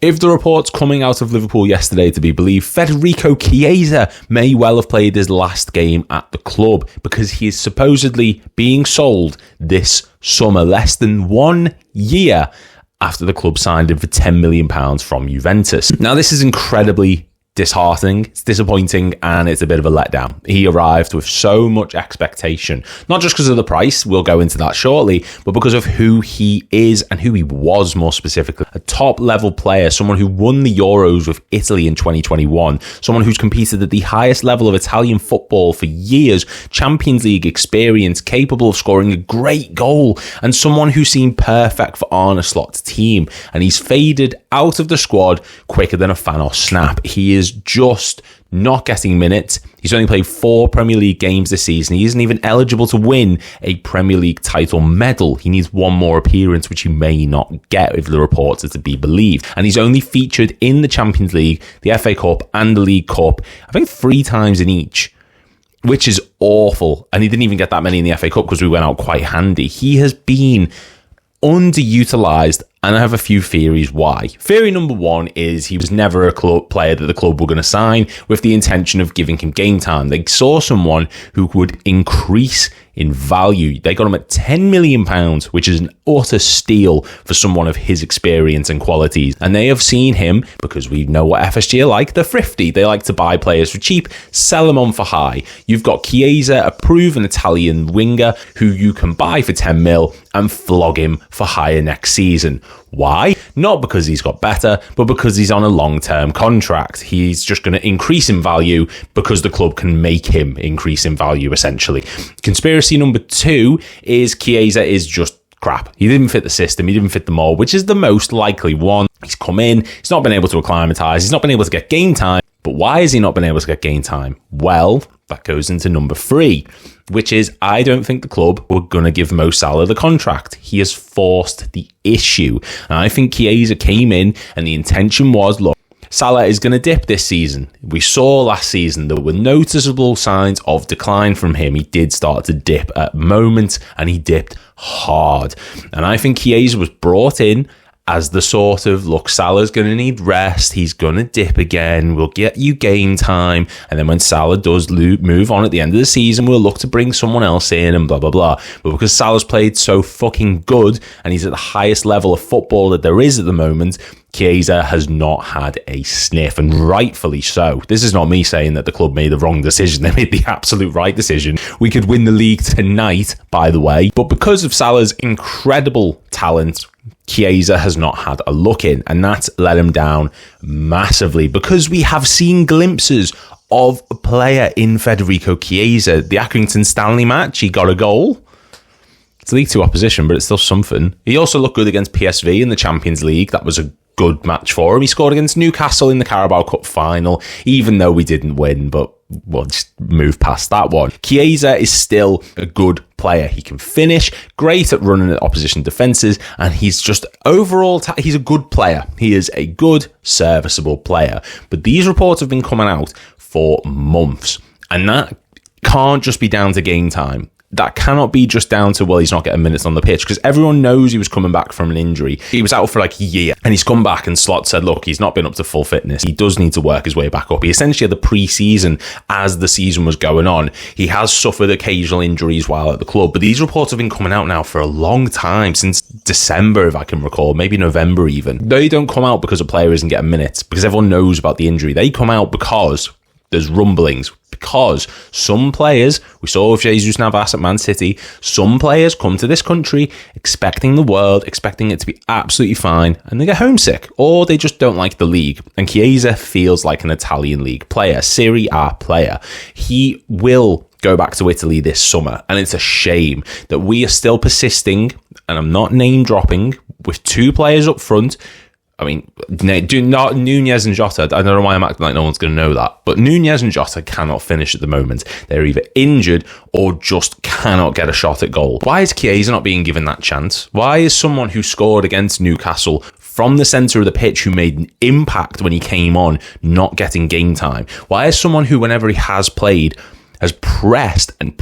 If the reports coming out of Liverpool yesterday to be believed, Federico Chiesa may well have played his last game at the club because he is supposedly being sold this summer, less than 1 year after the club signed him for £10 million from Juventus. Now, this is incredibly disheartening, it's disappointing, and it's a bit of a letdown. He arrived with so much expectation, not just because of the price, we'll go into that shortly, but because of who he is and who he was, more specifically. A top level player, someone who won the Euros with Italy in 2021, someone who's competed at the highest level of Italian football for years, Champions League experience, capable of scoring a great goal, and someone who seemed perfect for Arne Slot's team, and he's faded out of the squad quicker than a Thanos snap. He is just not getting minutes. He's only played 4 Premier League games this season. He isn't even eligible to win a Premier League title medal. He needs one more appearance, which he may not get if the reports are to be believed. And he's only featured in the Champions League, the FA Cup and the League Cup, I think 3 times in each, which is awful. And he didn't even get that many in the FA Cup because we went out quite handy. He has been underutilised, and I have a few theories why. Theory number 1 is he was never a club player that the club were going to sign with the intention of giving him game time. They saw someone who would increase in value. They got him at £10 million, which is an utter steal for someone of his experience and qualities. And they have seen him, because we know what FSG are like, they're thrifty. They like to buy players for cheap, sell them on for high. You've got Chiesa, a proven Italian winger who you can buy for 10 mil and flog him for higher next season. Why? Not because he's got better, but because he's on a long-term contract. He's just going to increase in value because the club can make him increase in value, essentially. Conspiracy number 2 is Chiesa is just crap. He didn't fit the system. He didn't fit the mold, which is the most likely one. He's come in. He's not been able to acclimatise. He's not been able to get game time. But why has he not been able to get game time? Well, that goes into number 3, which is I don't think the club were going to give Mo Salah the contract. He has forced the issue. And I think Chiesa came in and the intention was, look, Salah is going to dip this season. We saw last season there were noticeable signs of decline from him. He did start to dip at moments, and he dipped hard. And I think Chiesa was brought in as the sort of, look, Salah's going to need rest. He's going to dip again. We'll get you game time. And then when Salah does move on at the end of the season, we'll look to bring someone else in and blah, blah, blah. But because Salah's played so fucking good and he's at the highest level of football that there is at the moment, Chiesa has not had a sniff, and rightfully so. This is not me saying that the club made the wrong decision. They made the absolute right decision. We could win the league tonight, by the way. But because of Salah's incredible talent, Chiesa has not had a look in, and that's let him down massively, because we have seen glimpses of a player in Federico Chiesa. The Accrington Stanley match, he got a goal. It's League 2 opposition, but it's still something. He also looked good against PSV in the Champions League. That was a good match for him. He scored against Newcastle in the Carabao Cup final, even though we didn't win, but we'll just move past that one. Chiesa is still a good player. He can finish, great at running at opposition defences, and he's just overall, he's a good player. He is a good, serviceable player. But these reports have been coming out for months, and that can't just be down to game time. That cannot be just down to, well, he's not getting minutes on the pitch, because everyone knows he was coming back from an injury. He was out for like a year, and he's come back, and Slot said, look, he's not been up to full fitness. He does need to work his way back up. He essentially had the pre-season as the season was going on. He has suffered occasional injuries while at the club, but these reports have been coming out now for a long time, since December, if I can recall, maybe November even. They don't come out because a player isn't getting minutes, because everyone knows about the injury. They come out because there's rumblings, because some players, we saw with Jesus Navas at Man City, some players come to this country expecting the world, expecting it to be absolutely fine, and they get homesick, or they just don't like the league. And Chiesa feels like an Italian league player, Serie A player. He will go back to Italy this summer, and it's a shame that we are still persisting, and I'm not name dropping, with 2 players up front. I mean, do not Nunez and Jota. I don't know why I'm acting like no one's going to know that. But Nunez and Jota cannot finish at the moment. They're either injured or just cannot get a shot at goal. Why is Chiesa not being given that chance? Why is someone who scored against Newcastle from the centre of the pitch, who made an impact when he came on, not getting game time? Why is someone who, whenever he has played, has pressed and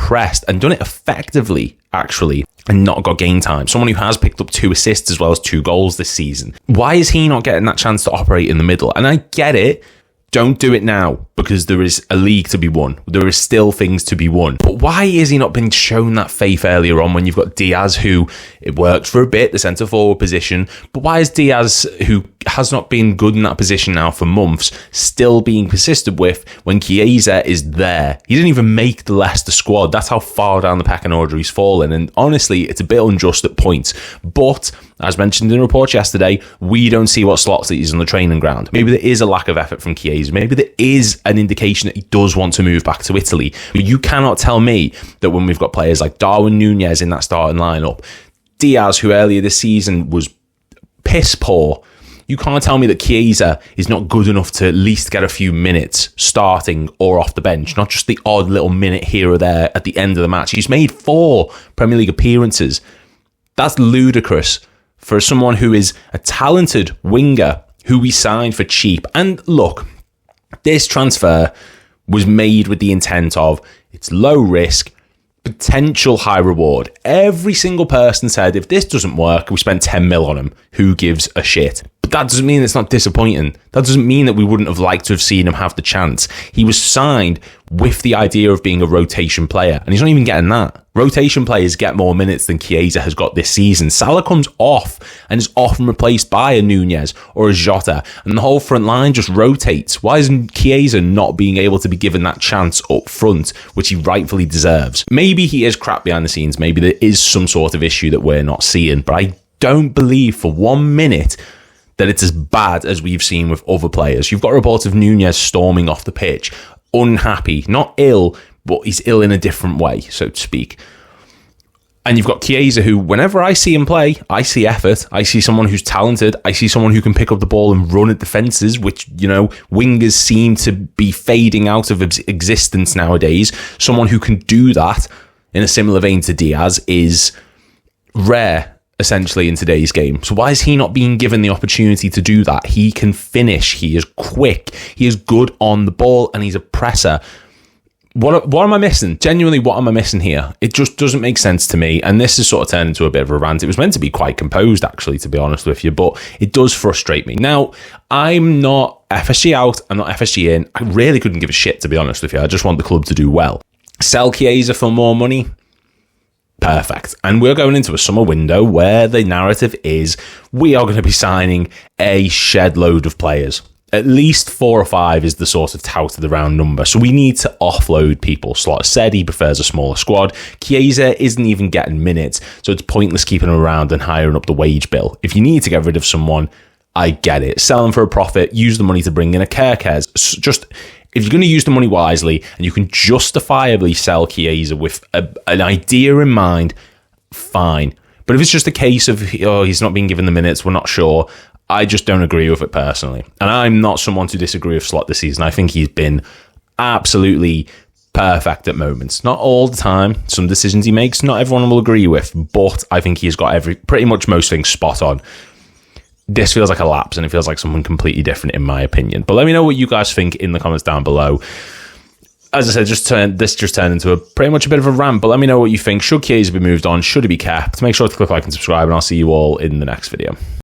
done it effectively actually, and not got game time. Someone who has picked up 2 assists as well as 2 goals this season. Why is he not getting that chance to operate in the middle? And I get it. Don't do it now because there is a league to be won. There is still things to be won. But why is he not being shown that faith earlier on when you've got Diaz, who it worked for a bit, the centre forward position? But why is Diaz, who has not been good in that position now for months, still being persisted with when Chiesa is there? He didn't even make the Leicester squad. That's how far down the pecking order he's fallen. And honestly, it's a bit unjust at points. But as mentioned in the report yesterday, we don't see what slots that he's on the training ground. Maybe there is a lack of effort from Chiesa. Maybe there is an indication that he does want to move back to Italy. But you cannot tell me that when we've got players like Darwin Nunez in that starting lineup, Diaz, who earlier this season was piss poor, you can't tell me that Chiesa is not good enough to at least get a few minutes starting or off the bench, not just the odd little minute here or there at the end of the match. He's made 4 Premier League appearances. That's ludicrous for someone who is a talented winger who we signed for cheap. And look, this transfer was made with the intent of it's low risk, potential high reward. Every single person said, if this doesn't work, we spent 10 mil on him. Who gives a shit? But that doesn't mean it's not disappointing. That doesn't mean that we wouldn't have liked to have seen him have the chance. He was signed with the idea of being a rotation player, and he's not even getting that. Rotation players get more minutes than Chiesa has got this season. Salah comes off and is often replaced by a Nunez or a Jota, and the whole front line just rotates. Why isn't Chiesa not being able to be given that chance up front, which he rightfully deserves? Maybe he is crap behind the scenes. Maybe there is some sort of issue that we're not seeing, but I don't believe for 1 minute that it's as bad as we've seen with other players. You've got reports of Nunez storming off the pitch, unhappy, not ill, but he's ill in a different way, so to speak. And you've got Chiesa, who, whenever I see him play, I see effort. I see someone who's talented. I see someone who can pick up the ball and run at defences, which, wingers seem to be fading out of existence nowadays. Someone who can do that in a similar vein to Diaz is rare, essentially, in today's game. So why is he not being given the opportunity to do that? He can finish. He is quick. He is good on the ball, and he's a presser. What am I missing? Genuinely, what am I missing here? It just doesn't make sense to me, and this has sort of turned into a bit of a rant. It was meant to be quite composed, actually, to be honest with you, but it does frustrate me. Now, I'm not FSG out, I'm not FSG in. I really couldn't give a shit, to be honest with you. I just want the club to do well. Sell Chiesa for more money? Perfect. And we're going into a summer window where the narrative is we are going to be signing a shed load of players. At least 4 or 5 is the sort of touted around number. So we need to offload people. Slot said he prefers a smaller squad. Chiesa isn't even getting minutes, so it's pointless keeping him around and hiring up the wage bill. If you need to get rid of someone, I get it. Sell him for a profit. Use the money to bring in a Kerkez. Just, if you're going to use the money wisely and you can justifiably sell Chiesa with an idea in mind, fine. But if it's just a case of, he's not being given the minutes, we're not sure, I just don't agree with it personally. And I'm not someone to disagree with Slot this season. I think he's been absolutely perfect at moments. Not all the time. Some decisions he makes, not everyone will agree with, but I think he's got pretty much most things spot on. This feels like a lapse, and it feels like something completely different in my opinion. But let me know what you guys think in the comments down below. As I said, this just turned into pretty much a bit of a rant, but let me know what you think. Should Chiesa be moved on? Should he be kept? Make sure to click like and subscribe, and I'll see you all in the next video.